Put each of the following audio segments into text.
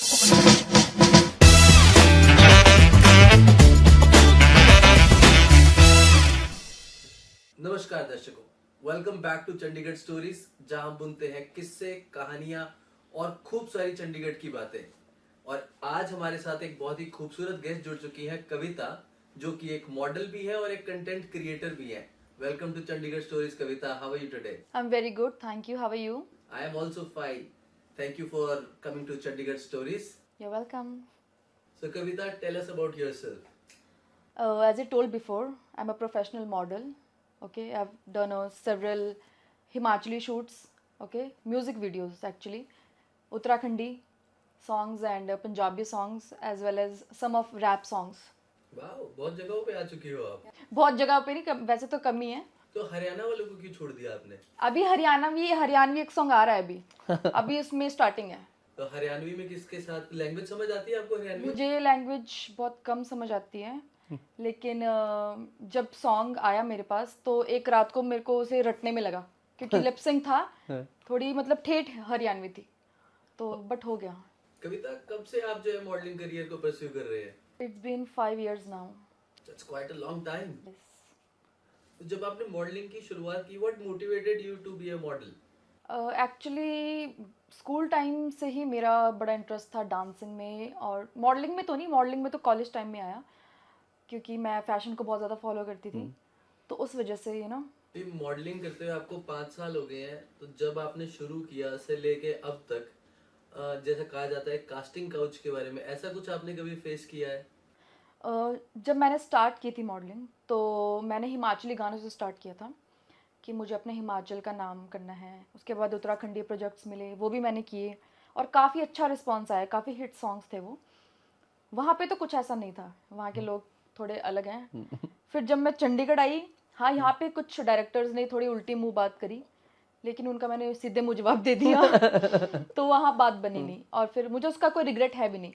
नमस्कार दर्शकों, welcome back to Chandigarh stories, जहां हम बुनते हैं किस्से, कहानियां और खूब सारी चंडीगढ़ की बातें। और आज हमारे साथ एक बहुत ही खूबसूरत गेस्ट जुड़ चुकी है, कविता, जो कि एक मॉडल भी है और एक कंटेंट क्रिएटर भी है। Welcome to Chandigarh stories Kavita, how are you today? I'm very good, thank you. How are you? I am also fine. Thank you for coming to Chandigarh Stories. You're welcome. So Kavita, tell us about yourself. As I told before, I'm a professional model. Okay, I've done several Himachali shoots. Okay, music videos actually, Uttarakhandi songs and Punjabi songs as well as some of rap songs. वाह, बहुत जगहों पे आ चुकी हो आप। बहुत जगह पे नहीं, वैसे तो कम ही है। तो हरियाणा वालों को क्यों छोड़ दिया आपने? अभी हरियाणवी एक सॉन्ग आ रहा है अभी इसमें स्टार्टिंग है। तो हरियाणवी में किसके साथ लैंग्वेज समझ आती है आपको? हरियाणवी मुझे लैंग्वेज बहुत कम समझ आती है, लेकिन जब सॉन्ग आया मेरे पास तो एक रात को मेरे को उसे रटने में लगा, क्योंकि लिपसिंग था, थोड़ी मतलब ठेठ हरियाणवी थी, तो बट हो गया। कविता, कब से आप जो है मॉडलिंग करियर को परस्यू कर रहे हैं? It's been 5 years now. That's quite a long time. तो जब आपने मॉडलिंग की शुरुआत की, what motivated you to be a model? Actually school time से ही मेरा बड़ा इंटरेस्ट था डांसिंग में, और मॉडलिंग में तो नहीं, मॉडलिंग में तो कॉलेज टाइम में आया, क्योंकि मैं फैशन को बहुत ज़्यादा फॉलो करती थी, तो उस वजह से मॉडलिंग करते हुए आपको 5 साल हो गए हैं, तो जब आपने शुरू किया से लेके अब तक, जैसा कहा जाता है कास्टिंग काउच के बारे में, ऐसा कुछ आपने कभी फेस किया है? जब मैंने स्टार्ट की थी मॉडलिंग, तो मैंने हिमाचली गानों से स्टार्ट किया था कि मुझे अपने हिमाचल का नाम करना है। उसके बाद उत्तराखंडी प्रोजेक्ट्स मिले, वो भी मैंने किए, और काफ़ी अच्छा रिस्पांस आया, काफ़ी हिट सॉन्ग्स थे वो। वहाँ पे तो कुछ ऐसा नहीं था, वहाँ के लोग थोड़े अलग हैं। फिर जब मैं चंडीगढ़ आई, हाँ, यहाँ पे कुछ डायरेक्टर्स ने थोड़ी उल्टी मुँह बात करी, लेकिन उनका मैंने सीधे मुँह जवाब दे दिया तो वहाँ बात बनी नहीं, और फिर मुझे उसका कोई रिग्रेट है भी नहीं।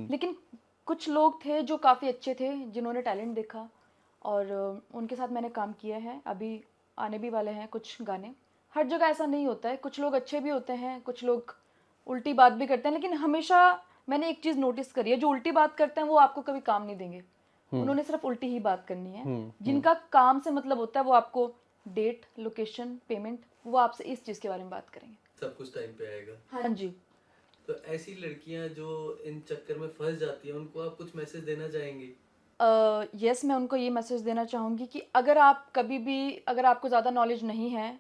लेकिन कुछ लोग थे जो काफ़ी अच्छे थे, जिन्होंने टैलेंट देखा, और उनके साथ मैंने काम किया है। अभी आने भी वाले हैं कुछ गाने। हर जगह ऐसा नहीं होता है, कुछ लोग अच्छे भी होते हैं, कुछ लोग उल्टी बात भी करते हैं, लेकिन हमेशा मैंने एक चीज़ नोटिस करी है, जो उल्टी बात करते हैं वो आपको कभी काम नहीं देंगे। उन्होंने सिर्फ उल्टी ही बात करनी है। जिनका काम से मतलब होता है, वो आपको डेट, लोकेशन, पेमेंट, वो आपसे इस चीज़ के बारे में बात करेंगे। सब कुछ टाइम पे आएगा। हाँ जी। तो ऐसी लड़कियां जो इन चक्कर में फंस जाती हैं, उनको आप कुछ मैसेज देना चाहेंगे? यस, मैं उनको ये मैसेज देना चाहूँगी कि अगर आप कभी भी, अगर आपको ज़्यादा नॉलेज नहीं है,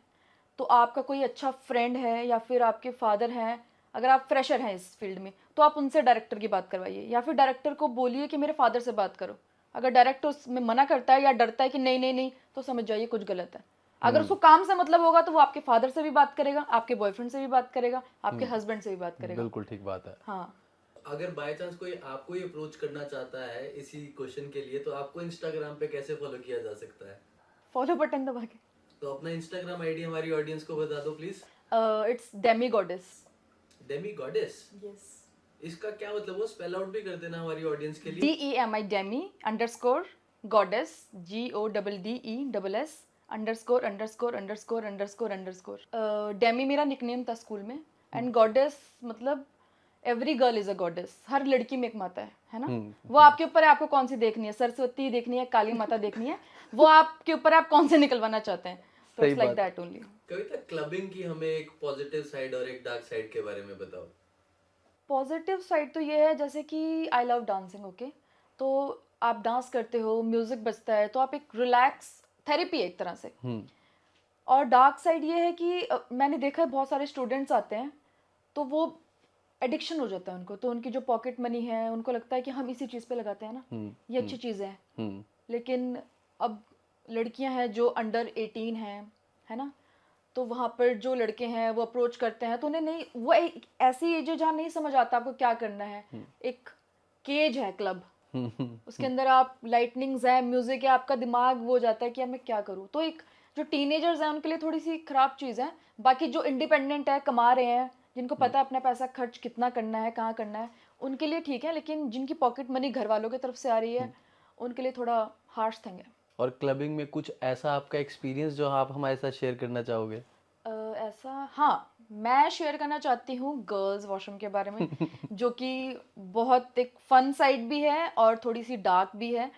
तो आपका कोई अच्छा फ्रेंड है या फिर आपके फादर हैं, अगर आप फ्रेशर हैं इस फील्ड में, तो आप उनसे डायरेक्टर की बात करवाइए, या फिर डायरेक्टर को बोलिए कि मेरे फादर से बात करो। अगर डायरेक्टर उसमें मना करता है या डरता है कि नहीं नहीं नहीं, तो समझ जाइए कुछ गलत है। अगर उसको काम से मतलब होगा, तो वो आपके फादर से भी बात करेगा, आपके बॉयफ्रेंड से भी बात करेगा, आपके हस्बैंड से भी बात करेगा। बिल्कुल ठीक बात है। हाँ। अगर बाय चांस कोई आपको ही अप्रोच करना चाहता है इसी क्वेश्चन के लिए, तो आपको इंस्टाग्राम पे कैसे फॉलो किया जा सकता है? फॉलो बटन दबा के। तो अपना इंस्टाग्राम आईडी हमारी ऑडियंस को बता दो please. It's Demi goddess. Demi goddess? Yes. इसका क्या मतलब, वो स्पेल आउट भी कर देना हमारी ऑडियंस के लिए। DEMI Demi underscore goddess GODDESS underscore underscore underscore underscore underscore. Demi मेरा निकनेम था स्कूल में, एंड गॉडेस मतलब every girl is a goddess, हर लड़की में एक माता है ना। वो आपके ऊपर है, आपको कौन सी देखनी है, सरस्वती देखनी है, काली माता देखनी है, वो आपके ऊपर है, आप कौन से निकलवाना चाहते हैं। तो it's like that only. Kavita, clubbing की हमें एक पॉजिटिव साइड और एक डार्क साइड के बारे में बताओ। पॉजिटिव साइड तो ये है, जैसे कि आई लव डांसिंग। ओके, तो आप डांस करते हो, म्यूजिक बजता है, तो आप एक रिलैक्स थेरेपी है एक तरह से। और डार्क साइड ये है कि मैंने देखा है बहुत सारे स्टूडेंट्स आते हैं, तो वो एडिक्शन हो जाता है उनको, तो उनकी जो पॉकेट मनी है, उनको लगता है कि हम इसी चीज़ पे लगाते हैं ना, ये अच्छी चीज़ है। लेकिन अब लड़कियां हैं जो अंडर 18 हैं, है ना, तो वहाँ पर जो लड़के हैं वो अप्रोच करते हैं, तो उन्हें नहीं, वो एक ऐसी एज है जहाँ नहीं समझ आता आपको क्या करना है। एक केज है क्लब, उसके अंदर आप लाइटनिंग्स है, म्यूजिक है, आपका दिमाग वो हो जाता है कि अब मैं क्या करूँ। तो एक जो टीनेजर्स हैं उनके लिए थोड़ी सी खराब चीज़ है। बाकी जो इंडिपेंडेंट है, कमा रहे हैं, जिनको पता है अपना पैसा खर्च कितना करना है, कहाँ करना है, उनके लिए ठीक है। लेकिन जिनकी पॉकेट मनी घर वालों की तरफ से आ रही है, उनके लिए थोड़ा हार्श थिंग है। और क्लबिंग में कुछ ऐसा आपका एक्सपीरियंस जो आप हमारे साथ शेयर करना चाहोगे? ऐसा, हाँ, मैं शेयर करना चाहती हूँ गर्ल्स वॉशरूम के बारे में, जो कि बहुत एक फन साइड भी है और थोड़ी सी डार्क भी है,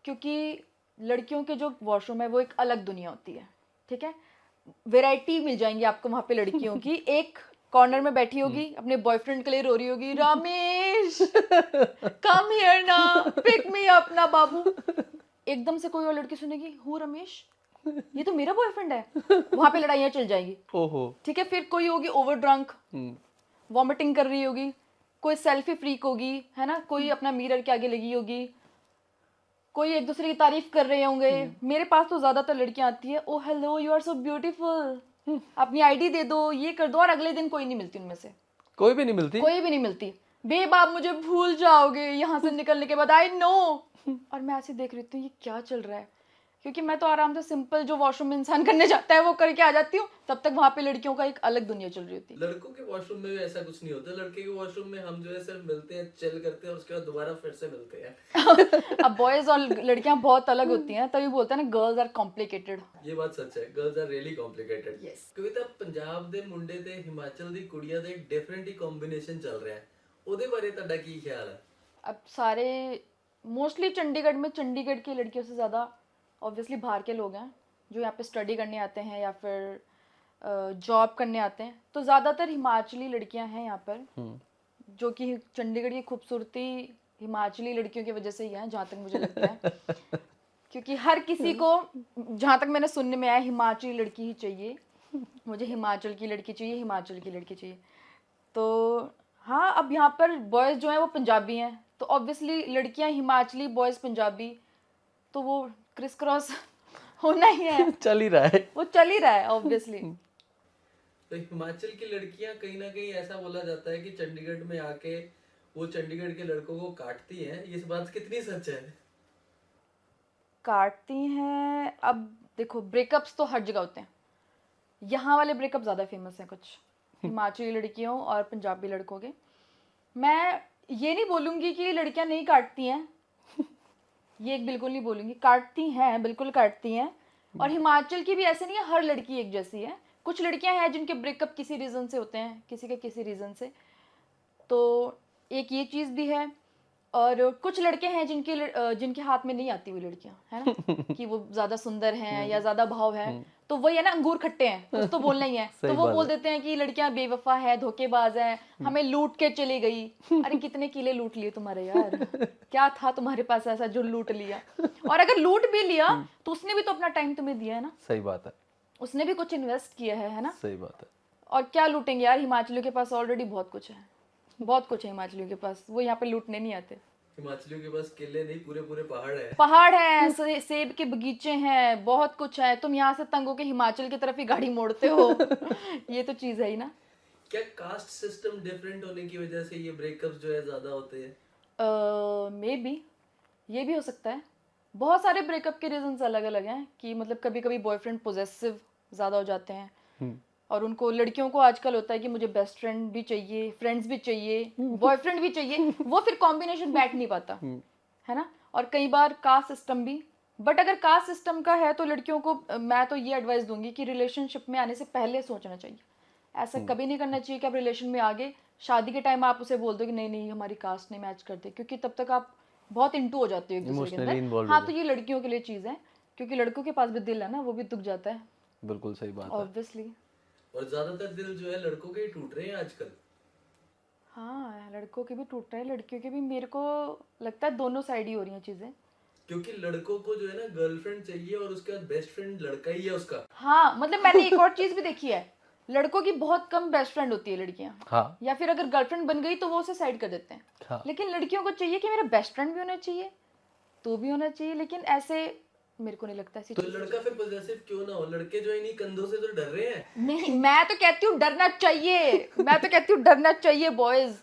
क्योंकि लड़कियों के जो वॉशरूम है वो एक अलग दुनिया होती है, ठीक है। वैरायटी मिल जाएंगी आपको वहाँ पे लड़कियों की। एक कॉर्नर में बैठी होगी, अपने बॉयफ्रेंड के लिए रो रही होगी, रमेश कम हियर ना, पिक मी अप ना बाबू। एकदम से कोई और लड़की सुनेगी, हूँ रमेश, ये तो मेरा बॉयफ्रेंड है, वहां पे लड़ाइयाँ चल जाएंगी। ओहो। ठीक है, फिर कोई होगी ओवर ड्रंक, वॉमिटिंग कर रही होगी, कोई सेल्फी फ्रीक होगी, है ना, कोई अपना मिरर के आगे लगी होगी, कोई एक दूसरे की तारीफ कर रहे होंगे। मेरे पास तो ज्यादातर लड़कियां आती है, oh hello you are so beautiful, अपनी आईडी दे दो, ये कर दो, और अगले दिन कोई नहीं मिलती उनमें से, कोई भी नहीं मिलती। कोई भी नहीं मिलती। बेब आप मुझे भूल जाओगे यहाँ से निकलने के बाद, आई नो। और मैं ऐसे देख रही हूँ ये क्या चल रहा है, क्योंकि मैं तो आराम से सिंपल जो वॉशरूम में इंसान करने जाता है वो करके आ जाती हूँ, तब तक वहां पे लड़कियों का एक अलग दुनिया चल रही होती है। लड़कों के वॉशरूम में भी ऐसा कुछ नहीं होता। लड़के के वॉशरूम में हम जो है सिर्फ मिलते हैं, चिल करते हैं और उसके बाद दोबारा फिर से मिलते हैं। अब बॉयज और लड़कियां बहुत अलग होती हैं, तभी बोलते हैं ना गर्ल्स आर कॉम्प्लिकेटेड। ये बात सच है, girls are really complicated. Yes. Kavita, Punjab ਦੇ ਮੁੰਡੇ ਤੇ ਹਿਮਾਚਲ ਦੀ ਕੁੜੀਆਂ ਦੇ ਡਿਫਰੈਂਟ ਹੀ ਕੰਬੀਨੇਸ਼ਨ ਚੱਲ ਰਿਹਾ ਹੈ, ਉਹਦੇ ਬਾਰੇ ਤੁਹਾਡਾ ਕੀ ਖਿਆਲ है? अब सारे मोस्टली चंडीगढ़ में, चंडीगढ़ की लड़कियों से ज़्यादा ऑब्वियसली बाहर के लोग हैं जो यहाँ पे स्टडी करने आते हैं या फिर जॉब करने आते हैं, तो ज़्यादातर हिमाचली लड़कियाँ हैं यहाँ पर, जो कि चंडीगढ़ की खूबसूरती हिमाचली लड़कियों की वजह से ही है, जहाँ तक मुझे लगता है। क्योंकि हर किसी को, जहाँ तक मैंने सुनने में आया, हिमाचली लड़की ही चाहिए, मुझे हिमाचल की लड़की चाहिए, हिमाचल की लड़की चाहिए। तो हाँ, अब यहाँ पर बॉयज़ जो हैं वो पंजाबी हैं, तो ऑब्वियसली लड़कियाँ हिमाचली, बॉयज़ पंजाबी, तो वो क्रिस क्रॉस होना ही है, चल ही रहा है। वो चल ही रहा है ऑब्वियसली। तो हिमाचल की लड़कियां कहीं ना कहीं ऐसा बोला जाता है कि चंडीगढ़ में आके वो चंडीगढ़ के लड़कों को काटती हैं, ये बात कितनी सच है? काटती हैं, अब देखो ब्रेकअप्स तो हर जगह होते हैं, यहाँ वाले ब्रेकअप ज़्यादा फेमस हैं कुछ हिमाचली लड़कियों और पंजाबी लड़कों के। मैं ये नहीं बोलूँगी कि लड़कियाँ नहीं काटती हैं, ये एक बिल्कुल नहीं बोलूँगी, काटती हैं, बिल्कुल काटती हैं। और हिमाचल की भी ऐसे नहीं है हर लड़की एक जैसी है, कुछ लड़कियां हैं जिनके ब्रेकअप किसी रीज़न से होते हैं, किसी के किसी रीज़न से, तो एक ये चीज़ भी है। और कुछ लड़के हैं जिनके हाथ में नहीं आती हुई लड़कियां, है ना, कि वो ज़्यादा सुंदर हैं या ज़्यादा भाव है, तो वही है ना, अंगूर खट्टे हैं, कुछ तो बोलना ही है। तो वो बोल देते हैं कि लड़कियां बेवफा है, धोखेबाज है, हमें लूट के चली गई। अरे कितने किले लूट लिए तुम्हारे यार, क्या था तुम्हारे पास ऐसा जो लूट लिया? और अगर लूट भी लिया तो उसने भी तो अपना टाइम तुम्हें दिया है ना, सही बात है, उसने भी कुछ इन्वेस्ट किया है ना। सही बात है। और क्या लूटेंगे यार, हिमाचलियों के पास ऑलरेडी बहुत कुछ है, बहुत कुछ है हिमाचलियों के पास, वो यहाँ पे लूटने नहीं आते। हिमाचलियों के पास किले नहीं, पूरे पूरे पहाड़ है, पहाड़ है, सेब के बगीचे हैं, बहुत कुछ है। तुम यहाँ से तंग होके हिमाचल की तरफ ही गाड़ी मोड़ते हो। ये तो चीज है ही ना। क्या कास्ट सिस्टम डिफरेंट होने की वजह से ये ब्रेकअप्स जो है ज्यादा होते हैं? मे बी ये भी हो सकता है। बहुत सारे ब्रेकअप के रीजंस अलग अलग हैं, कि मतलब कभी कभी बॉयफ्रेंड पोजेसिव ज़्यादा हो जाते हैं, और उनको, लड़कियों को आजकल होता है कि मुझे बेस्ट फ्रेंड भी चाहिए, फ्रेंड्स भी चाहिए, बॉयफ्रेंड भी चाहिए, वो फिर कॉम्बिनेशन बैठ नहीं पाता, है ना। और कई बार कास्ट सिस्टम भी, बट अगर कास्ट सिस्टम का है तो लड़कियों को मैं तो ये एडवाइस दूंगी कि रिलेशनशिप में आने से पहले सोचना चाहिए। ऐसा कभी नहीं करना चाहिए कि आप रिलेशन में आगे शादी के टाइम आप उसे बोल दो कि नहीं नहीं हमारी कास्ट नहीं मैच करते, क्योंकि तब तक आप बहुत इंटू हो जाते हो एक दूसरे के अंदर। हाँ, तो ये लड़कियों के लिए चीज़ है, क्योंकि लड़कों के पास भी दिल है ना, वो भी दुख जाता है। बिल्कुल सही बात है, ऑब्वियसली। और ज्यादातर दिल जो है लड़कों के ही टूट रहे हैं आजकल। हाँ, लड़कों के भी टूट रहे हैं, लड़कियों के भी। मेरे को लगता है दोनों साइड ही हो रही हैं चीजें, क्योंकि लड़कों को जो है ना गर्लफ्रेंड चाहिए और उसके बाद बेस्ट फ्रेंड लड़का ही है उसका। हाँ, मतलब मैंने एक और चीज भी देखी है, लड़कों की बहुत कम बेस्ट फ्रेंड होती है लड़कियां, हाँ, या फिर अगर गर्लफ्रेंड बन गई तो वो उसे साइड कर देते हैं। हाँ, लेकिन लड़कियों को चाहिए कि मेरा बेस्ट फ्रेंड भी होना चाहिए, तू भी होना चाहिए। लेकिन ऐसे मेरे को नहीं लगता ऐसी तो चीज़। लड़का फिर पॉजेसिव क्यों ना हो? लड़के जो है इन्हीं कंधों से तो डर रहे हैं। नहीं, मैं तो कहती हूँ डरना चाहिए, मैं तो कहती हूँ डरना चाहिए बॉयज।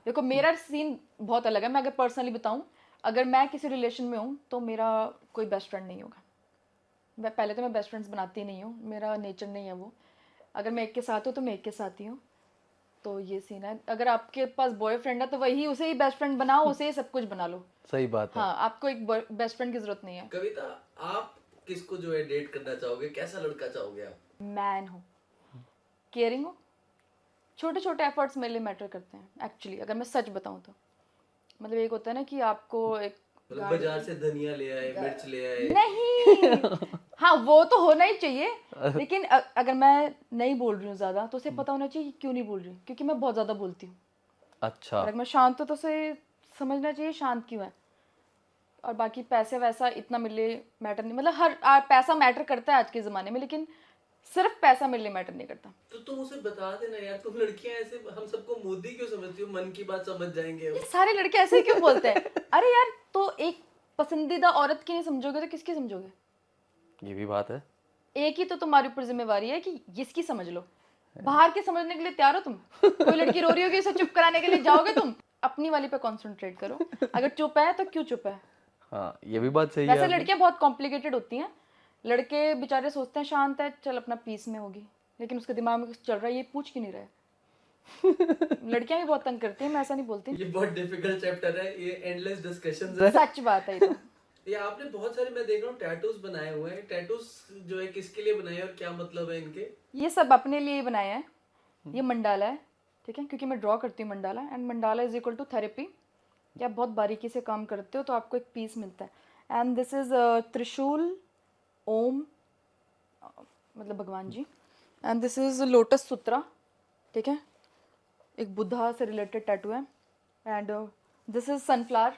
देखो मेरा सीन बहुत अलग है, मैं अगर पर्सनली बताऊँ, अगर मैं किसी रिलेशन में हूँ तो मेरा कोई बेस्ट फ्रेंड नहीं होगा। पहले तो मैं बेस्ट फ्रेंड्स बनाती नहीं हूँ, मेरा नेचर नहीं है वो। अगर मैं एक के साथ हूँ तो मैं एक के साथ ही हूँ, तो ये सीन है। अगर आपके पास बॉयफ्रेंड है तो वही, उसे ही बेस्ट फ्रेंड बनाओ, उसे ही सब कुछ बना लो। सही बात है। हाँ, आपको एक बेस्ट फ्रेंड की जरूरत नहीं है। कविता, आप किसको जो है डेट करना चाहोगे? कैसा लड़का चाहोगे आप? मैन हो, केयरिंग हो, छोटे छोटे एफर्ट्स मेरे लिए मैटर करते हैं एक्चुअली, अगर मैं सच बताऊं तो। मतलब एक होता है ना कि आपको एक मतलब बाजार से धनिया ले आए, मिर्च ले आए। नहीं, हाँ वो तो होना ही चाहिए, लेकिन अगर मैं नहीं बोल रही हूँ ज़्यादा तो उसे पता होना चाहिए कि क्यों नहीं बोल रही हूँ, क्योंकि मैं बहुत ज़्यादा बोलती हूँ। अच्छा। और अगर मैं शांत हूँ तो उसे समझना चाहिए शांत क्यों है। और बाकी पैसे वैसा इतना मेरे लिए मैटर नहीं, मतलब हर पैसा मैटर करता है आज के ज़माने में, लेकिन सिर्फ पैसा मेरे लिए मैटर नहीं करता। तो तुम उसे बता देना यार, तुम लड़कियां ऐसे हम सबको मोदी क्यों समझती हो, मन की बात समझ जाएंगे हम। ये सारे लड़के ऐसे ही क्यों बोलते हैं? अरे यार, तो एक पसंदीदा औरत की नहीं समझोगे तो किसकी समझोगे? ये भी बात है। एक ही तो तुम्हारे ऊपर जिम्मेवारी है कि इसकी समझ लो। बाहर के समझने के लिए तैयार हो तुम? कोई लड़की रो रही होगी, उसे चुप कराने के लिए जाओगे तुम? अपनी वाली पे कंसंट्रेट करो। अगर चुप है तो क्यों चुप है? हाँ, ये भी बात सही है वैसे आपकी। लड़कियां बहुत कॉम्प्लिकेटेड होती हैं। लड़के बेचारे सोचते हैं शांत है, चल अपना पीस में होगी, लेकिन उसके दिमाग में कुछ चल रहा है, ये पूछ क्यों नहीं रहा है? लड़कियां भी बहुत तंग करती हैं, मैं ऐसा नहीं बोलती। ये बहुत डिफिकल्ट चैप्टर है, ये एंडलेस डिस्कशंस है। सच बात है ये तो। ये आपने बहुत सारे, मैं देख रहा हूँ टैटूज बनाए हुए हैं। टैटूज जो है किसके लिए बनाए हैं और क्या मतलब है इनके? ये सब अपने लिए ही बनाए हैं। ये मंडाला है, ठीक है, क्योंकि मैं ड्रॉ करती हूँ mandala, and mandala is equal to therapy. कि आप बहुत बारीकी से काम करते हो तो आपको एक पीस मिलता है। एंड दिस इज त्रिशूल, ओम, मतलब भगवान जी। एंड दिस इज लोटस सूत्रा, ठीक है, एक बुद्धा से रिलेटेड टैटू है। And this is sunflower.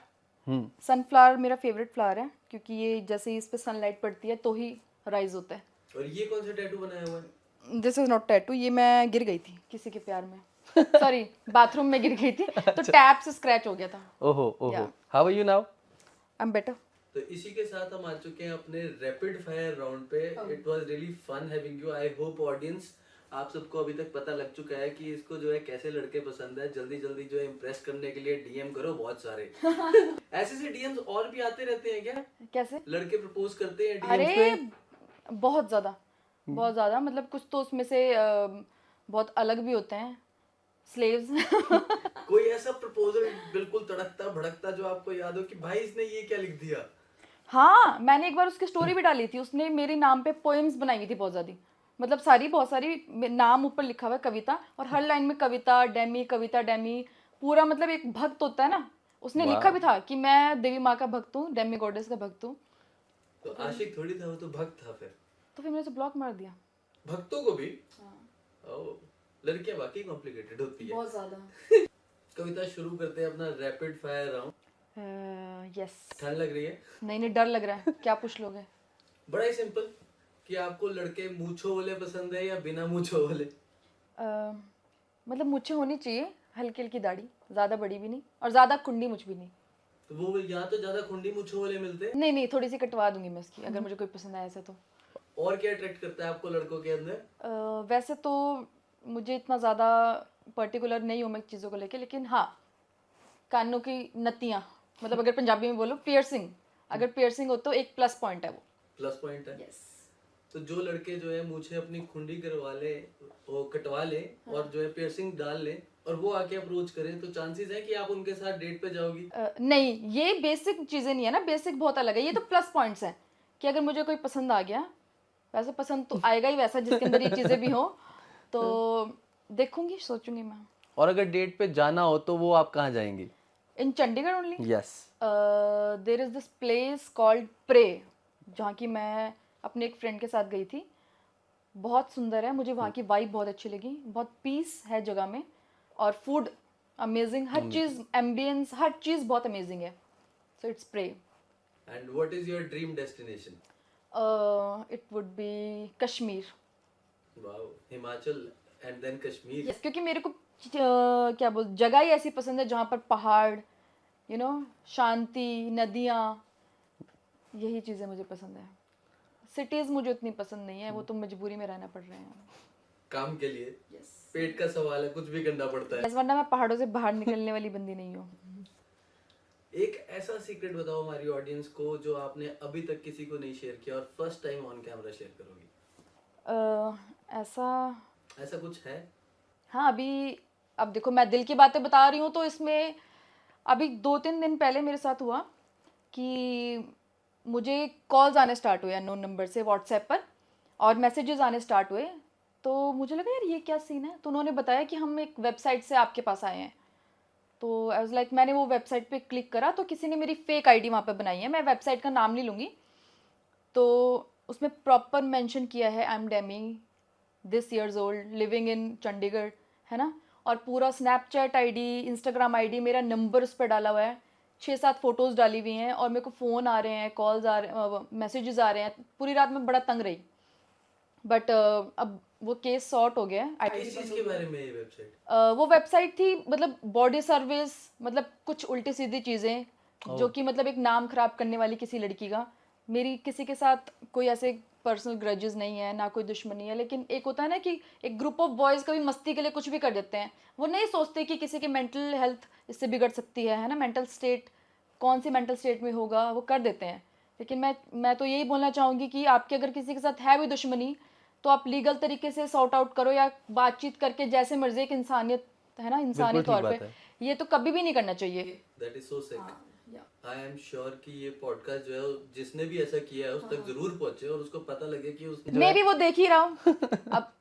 Sunflower मेरा फेवरेट फ्लावर है, क्योंकि ये जैसे ही इस पे सनलाइट पड़ती है तो ही राइज होता है। और ये कौन सा टैटू बनाया हुआ है? दिस इज नॉट टैटू, ये मैं गिर गई थी किसी के प्यार में। सॉरी, बाथरूम में गिर गई थी तो टैप से स्क्रैच हो गया था। ओहो ओहो। Yeah. How are you now? I am better. तो इसी के साथ हम आ चुके हैं अपने रैपिड फायर राउंड पे। It was really fun having you. I hope audience, आप सबको अभी तक पता लग चुका है कि इसको जो है कैसे लड़के पसंद है। जल्दी जल्दी जो है इम्प्रेस करने के लिए डीएम करो बहुत सारे। ऐसे से डीएम्स और भी आते रहते हैं क्या? कैसे? लड़के प्रपोज करते हैं अरे डीएम्स पे? बहुत ज़्यादा, मतलब कुछ तो उसमें से बहुत अलग भी होते हैं, स्लेव्स। कोई ऐसा प्रपोजल बिल्कुल तड़कता भड़कता जो आपको याद हो कि भाई इसने ये क्या लिख दिया? हाँ, मैंने एक बार उसकी स्टोरी भी डाली थी। उसने मेरे नाम पे पोएम्स बनाई हुई थी बहुत ज़्यादा, मतलब बहुत सारी नाम ऊपर लिखा हुआ है, कविता, और हर लाइन में कविता डेमी, पूरा मतलब एक भक्त होता है ना, उसने लिखा भी था कि मैं देवी माँ का भक्त हूँ, डेमी गॉडेस का भक्त हूँ। तो आशिक थोड़ी था वो, तो भक्त था फिर। तो फिर मैंने उसे ब्लॉक मार दिया। भक्तों को भी? ओह, लड़कियां वाकई कॉम्प्लिकेटेड होती है। बहुत ज़्यादा। कविता शुरू करते हैं अपना रैपिड फायर राउंड। यस। ठंड लग रही है? नहीं, डर लग रहा है, क्या पूछ लोगे? बड़ा ही सिंपल, कि आपको लड़के मूंछों वाले पसंद है या बिना मूंछों वाले? मतलब मुझे होनी चाहिए हल्की हल्की दाढ़ी, ज़्यादा बड़ी भी नहीं और ज़्यादा खुंडी मुझ भी नहीं। तो वो यहाँ तो ज्यादा खुंडी मूंछों वाले मिलते हैं। नहीं, थोड़ी सी कटवा दूंगी मैं इसकी, अगर मुझे कोई पसंद आया ऐसा तो। और क्या अट्रैक्ट करता है आपको लड़कों के अंदर? वैसे तो मुझे इतना ज़्यादा पर्टिकुलर नहीं हूँ मैं चीज़ों को लेके, लेकिन हाँ, कानों की नतियाँ, मतलब अगर पंजाबी में बोलो पियर्सिंग, अगर पियर्सिंग हो तो एक प्लस पॉइंट है वो। प्लस पॉइंट है। यस। तो जो लड़के जो है मूंछें अपनी खुंडी करवा ले, वो कटवा ले, और जो है पियर्सिंग डाल ले, और वो आके अप्रोच करें, तो चांसेस है कि आप उनके साथ डेट पे जाओगी? नहीं, ये बेसिक चीज़ें नहीं है ना, बेसिक बहुत अलग है, ये तो प्लस पॉइंट्स हैं कि अगर मुझे कोई पसंद आ गया, वैसे पसंद तो आएगा ही वैसा जिसके अंदर ये चीज़ें भी हो, तो देखूंगी, सोचूंगी मैं। और अगर डेट पे जाना हो तो वो आप कहाँ जाएंगी? In Chandigarh only. Yes. There is this place called pray, जहाँ की मैं अपने एक फ्रेंड के साथ गई थी। बहुत सुंदर है, मुझे वहाँ की वाइब बहुत अच्छी लगी, बहुत पीस है जगह में, और फूड अमेजिंग, हर चीज़, एम्बियंस, हर चीज़ बहुत अमेजिंग है। So it's pray. And what is your dream destination? It would be Kashmir. Wow, Himachal and then Kashmir. Yes, क्योंकि मेरे को क्या बोल, जगह ही ऐसी पसंद है जहाँ पर पहाड़, शांति, नदियाँ, यही चीज़ें मुझे पसंद है। सिटीज़ मुझे उतनी पसंद नहीं है, वो तो मजबूरी में रहना पड़ रहे हैं। काम के लिए। यस। पेट का सवाल है, कुछ भी करना पड़ता है। यस, वरना मैं पहाड़ों से बाहर निकलने वाली बंदी नहीं हूँ। एक ऐसा सीक्रेट बताओ हमारी ऑडियंस को जो आपने अभी तक किसी को नहीं शेयर किया और first time on camera share करोगी। ऐसा कुछ है? हाँ, अभी अब देखो, मैं दिल की बातें बता रही हूँ तो इसमें अभी 2-3 दिन पहले मेरे साथ हुआ कि मुझे कॉल्स आने स्टार्ट हुए अननोन नंबर से व्हाट्सएप पर, और मैसेजेस आने स्टार्ट हुए। तो मुझे लगा यार ये क्या सीन है, तो उन्होंने बताया कि हम एक वेबसाइट से आपके पास आए हैं। तो आई वाज लाइक, मैंने वो वेबसाइट पे क्लिक करा तो किसी ने मेरी फेक आईडी वहाँ पे बनाई है, मैं वेबसाइट का नाम नहीं लूँगी। तो उसमें प्रॉपर मेंशन किया है I am Demi, this years old, living in Chandigarh, है ना। और पूरा स्नैपचैट आईडी, इंस्टाग्राम आईडी, मेरा नंबर उस पर डाला हुआ है, 6-7 फोटोज़ डाली हुई हैं, और मेरे को फ़ोन आ रहे हैं, कॉल्स आ रहे, मैसेजेस आ रहे हैं। पूरी रात में बड़ा तंग रही, बट अब वो केस सॉर्ट हो गया है। किस चीज के बारे में ये वेबसाइट? वो वेबसाइट थी मतलब बॉडी सर्विस, मतलब कुछ उल्टी सीधी चीज़ें जो कि मतलब एक नाम खराब करने वाली किसी लड़की का। मेरी किसी के साथ कोई ऐसे पर्सनल ग्रजेस नहीं है, ना कोई दुश्मनी है, लेकिन एक होता है ना कि एक ग्रुप ऑफ बॉयज़ कभी मस्ती के लिए कुछ भी कर देते हैं। वो नहीं सोचते कि किसी की मेंटल हेल्थ इससे बिगड़ सकती है ना, मेंटल स्टेट कौन सी मेंटल स्टेट में होगा, वो कर देते हैं। लेकिन मैं तो यही बोलना चाहूँगी कि आपके अगर किसी के साथ है भी दुश्मनी, तो आप लीगल तरीके से सॉर्ट आउट करो, या बातचीत करके, जैसे मर्जी, एक इंसानियत है ना, इंसानी बिल्कुल ठीक तौर बात पे। है। ये तो कभी भी नहीं करना चाहिए। That is so sick. I am sure कि ये पॉडकास्ट जो है जिसने भी ऐसा किया है उस तक जरूर पहुंचे और उसको पता लगे कि उसने मे भी वो देख ही रहा हूँ। अब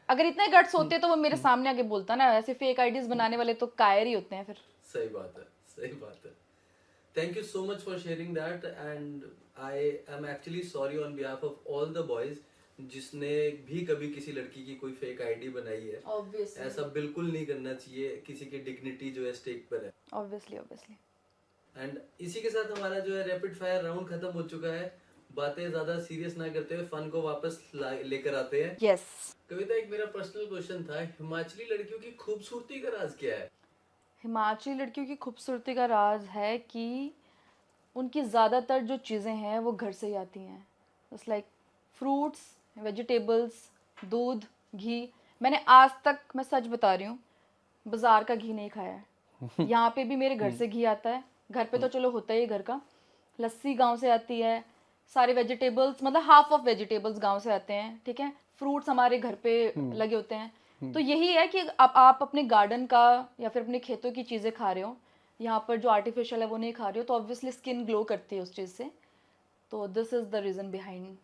अगर इतने गट्स होते तो वो मेरे सामने आके बोलता ना, ऐसे फेक आईडीज बनाने वाले तो कायर ही होते हैं फिर। सही बात है, सही बात है। Thank you so much for sharing that, and I am actually sorry on behalf of all the boys जिसने भी कभी किसी लड़की की कोई फेक आईडी बनाई है। ऑब्वियसली ऐसा बिल्कुल नहीं करना चाहिए, किसी की डिग्निटी जो है स्टेक पर है। ऑब्वियसली एंड इसी के साथ हमारा जो है रैपिड फायर राउंड खत्म हो चुका है। बातें ज्यादा सीरियस ना करते हुए फन को वापस लेकर आते हैं। यस। कविता, एक मेरा पर्सनल क्वेश्चन था, हिमाचली लड़कियों की खूबसूरती का राज क्या है? हिमाचली लड़कियों की खूबसूरती का राज है कि उनकी ज़्यादातर जो चीज़ें हैं वो घर से ही आती हैं। जस्ट लाइक फ्रूट्स, वेजिटेबल्स, दूध, घी। मैंने आज तक, मैं सच बता रही हूँ, बाज़ार का घी नहीं खाया है। यहाँ पे भी मेरे घर से घी आता है। घर पे तो चलो होता ही है घर का। लस्सी गांव से आती है, सारे वेजिटेबल्स, मतलब हाफ ऑफ वेजिटेबल्स गांव से आते हैं, ठीक है। फ्रूट्स हमारे घर पे लगे होते हैं। तो यही है कि आप अपने गार्डन का या फिर अपने खेतों की चीज़ें खा रहे हो, यहाँ पर जो आर्टिफिशियल है वो नहीं खा रहे हो, तो ऑब्वियसली स्किन ग्लो करती है उस चीज़ से। तो this is the reason behind.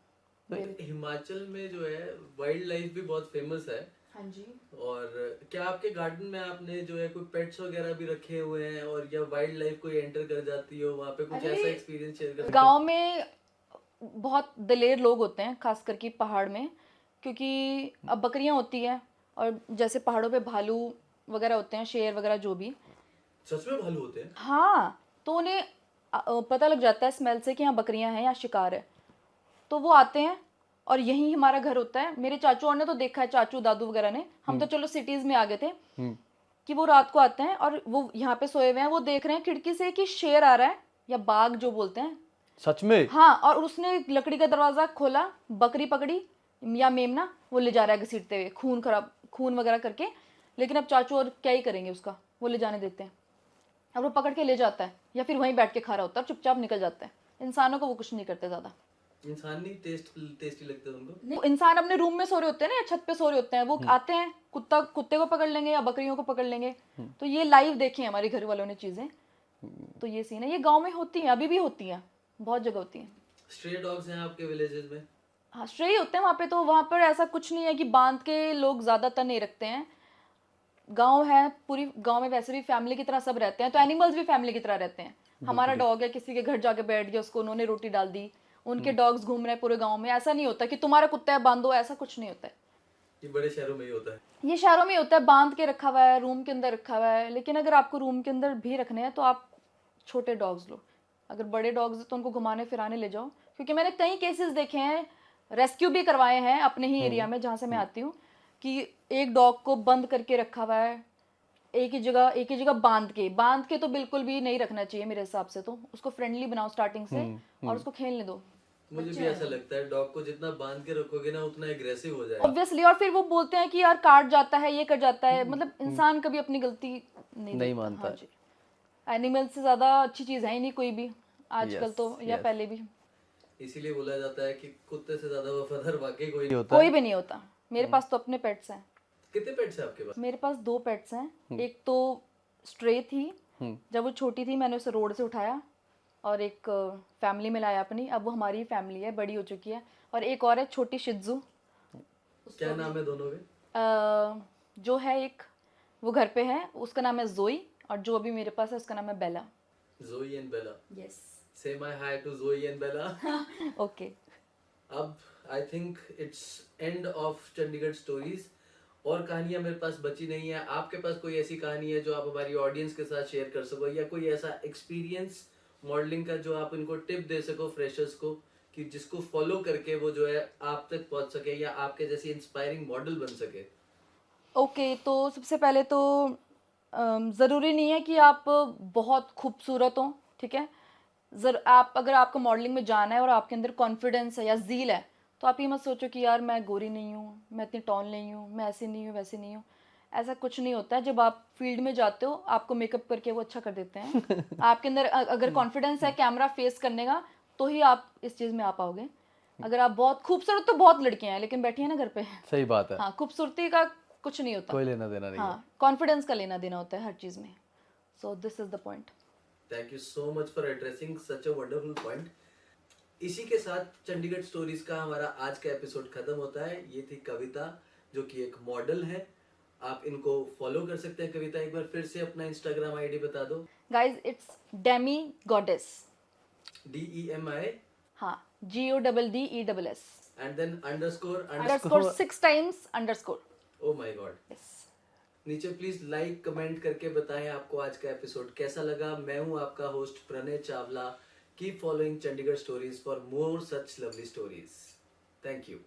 Himachal में जो है वाइल्ड लाइफ भी बहुत फेमस है। हाँ जी। और क्या आपके गार्डन में आपने जो है कोई पेट्स वगैरह भी रखे हुए हैं, और या वाइल्ड लाइफ कोई एंटर कर जाती हो वहाँ पे, कुछ ऐसा एक्सपीरियंस शेयर कर सकते हो? गांव में बहुत दिलेर लोग होते हैं, खास करके पहाड़ में, क्योंकि अब बकरियां होती हैं, और जैसे पहाड़ों पे भालू वगैरह होते हैं, शेर वगैरह जो भी। सच में भालू होते हैं? हाँ, तो उन्हें पता लग जाता है स्मेल से कि यहाँ बकरियां हैं या शिकार है, तो वो आते हैं। और यही हमारा घर होता है। मेरे चाचू और ने तो देखा है, चाचू दादू वगैरह ने, हम तो चलो सिटीज़ में आ गए थे, कि वो रात को आते हैं और वो यहाँ पे सोए हुए हैं, वो देख रहे हैं खिड़की से कि शेर आ रहा है, या बाघ जो बोलते हैं। सच में? हाँ, और उसने लकड़ी का दरवाज़ा खोला, बकरी पकड़ी या मेमना, वो ले जा रहा है घसीटते हुए, खून वगैरह करके। लेकिन अब चाचू और क्या ही करेंगे उसका, वो ले जाने देते हैं। अब वो पकड़ के ले जाता है, या फिर वहीं बैठ के खा रहा होता है और चुपचाप निकल जाता है। इंसानों को वो कुछ नहीं करते ज़्यादा। इंसान नहीं टेस्टी लगते हैं उनको? वो इंसान अपने रूम में सो रहे होते हैं ना, या छत पे सो रहे होते हैं, वो आते हैं, कुत्ते को पकड़ लेंगे या बकरियों को पकड़ लेंगे। तो ये लाइव देखे हैं हमारे घर वालों ने चीज़ें। तो ये सीन है, ये गाँव में होती हैं, अभी भी होती हैं, बहुत जगह होती हैं। स्ट्रे डॉग्स हैं आपके विलेजेस में? हाँ, स्ट्रे ही होते हैं वहाँ पे। तो वहाँ पर ऐसा कुछ नहीं है कि बांध के लोग ज़्यादातर नहीं रखते हैं। गांव है, पूरी गांव में वैसे भी फैमिली की तरह सब रहते हैं, तो एनिमल्स भी फैमिली की तरह रहते हैं। हमारा डॉग है, किसी के घर जाके बैठ गया, उसको उन्होंने रोटी डाल दी, उनके डॉग्स घूम रहे हैं पूरे गांव में। ऐसा नहीं होता कि तुम्हारा कुत्ता है बांधो, ऐसा कुछ नहीं होता है। ये बड़े शहरों में ही होता है? ये शहरों में ही होता है, बांध के रखा हुआ है, रूम के अंदर रखा हुआ है। लेकिन अगर आपको रूम के अंदर भी रखने हैं तो आप छोटे डॉग्स लो। अगर बड़े डॉग्स तो उनको घुमाने फिराने ले जाओ, क्योंकि मैंने कई केसेस देखे हैं, रेस्क्यू भी करवाए हैं अपने ही एरिया में जहाँ से मैं आती हूँ, कि एक डॉग को बंद करके रखा हुआ है एक ही जगह बांध के तो बिल्कुल भी नहीं रखना चाहिए मेरे हिसाब से। तो उसको फ्रेंडली बनाओ स्टार्टिंग से, और उसको खेलने दो। मुझे भी ऐसा लगता है, डॉग को जितना बांध के रखोगे ना उतना एग्रेसिव हो जाएगा ऑब्वियसली। और फिर वो बोलते हैं कि यार काट जाता है, ये कर जाता है, मतलब इंसान कभी अपनी गलती नहीं मानता। हाँ जी, एनिमल से ज्यादा अच्छी चीज है ही नहीं कोई भी आजकल तो, या पहले भी। इसीलिए बोला जाता है कि कुत्ते से ज्यादा वफादार वाकई कोई नहीं होता कोई भी नहीं होता। मेरे पास तो अपने पेट्स हैं। कितने पेट्स हैं आपके पास? मेरे पास 2 पेट्स हैं। एक तो स्ट्रे थी, जब वो छोटी थी मैंने उसे रोड से उठाया और एक फैमिली में लाया अपनी, अब वो हमारी फैमिली है, बड़ी हो चुकी है। और एक और है छोटी शिज़ू। क्या नाम है दोनों के? जो है एक, वो घर पे है, उसका नाम है जोई, और जो अभी मेरे पास है उसका नाम है बेला। जोई एंड बेला। यस। से माय हाय टू जोई एंड बेला। ओके। अब I think it's end of Chandigarh stories. और कहानियां मेरे पास बची नहीं है। आपके पास कोई ऐसी कहानी है जो आप हमारी ऑडियंस के साथ शेयर कर सको, या कोई ऐसा एक्सपीरियंस मॉडलिंग का जो आप इनको टिप दे सको फ्रेशर्स को, कि जिसको फॉलो करके वो जो है आप तक पहुंच सके या आपके जैसी इंस्पायरिंग मॉडल बन सके? ओके, तो सबसे पहले तो ज़रूरी नहीं है कि आप बहुत खूबसूरत हो, ठीक है। आप अगर आपको मॉडलिंग में जाना है और आपके अंदर कॉन्फिडेंस है या ज़ील है, तो आप ये मत सोचो कि यार मैं गोरी नहीं हूँ, मैं इतनी टॉल नहीं हूँ, मैं ऐसी नहीं हूँ, वैसे नहीं हूँ। ऐसा कुछ नहीं होता है। जब आप फील्ड में जाते हो, आपको मेकअप करके वो अच्छा कर देते हैं। आपके अंदर अगर कॉन्फिडेंस है कैमरा फेस करने का, तो ही आप इस चीज़ में आ पाओगे। अगर आप बहुत खूबसूरत, तो बहुत लड़कियां हैं लेकिन बैठी हैं ना घर पे। सही बात है। हाँ, खूबसूरती का कुछ नहीं होता। कोई लेना देना नहीं है। हाँ, कॉन्फिडेंस का लेना देना होता है हर चीज़ में। So this is the point. Thank you so much for addressing such a wonderful point. इसी के साथ चंडीगढ़ स्टोरीज का हमारा आज का एपिसोड खत्म होता है। ये थी कविता, जो कि एक मॉडल है। आप इनको फॉलो कर सकते हैं। कविता, एक बार फिर से अपना इंस्टाग्राम आईडी बता दो। Guys, it's Demi goddess. DEMI हाँ, GODDESS and then underscore underscore 6 times underscore. Oh my god. Yes. नीचे प्लीज लाइक कमेंट करके बताएं आपको आज का एपिसोड कैसा लगा। मैं हूं आपका host Pranay Chawla. Keep following Chandigarh stories for more such lovely stories. Thank you.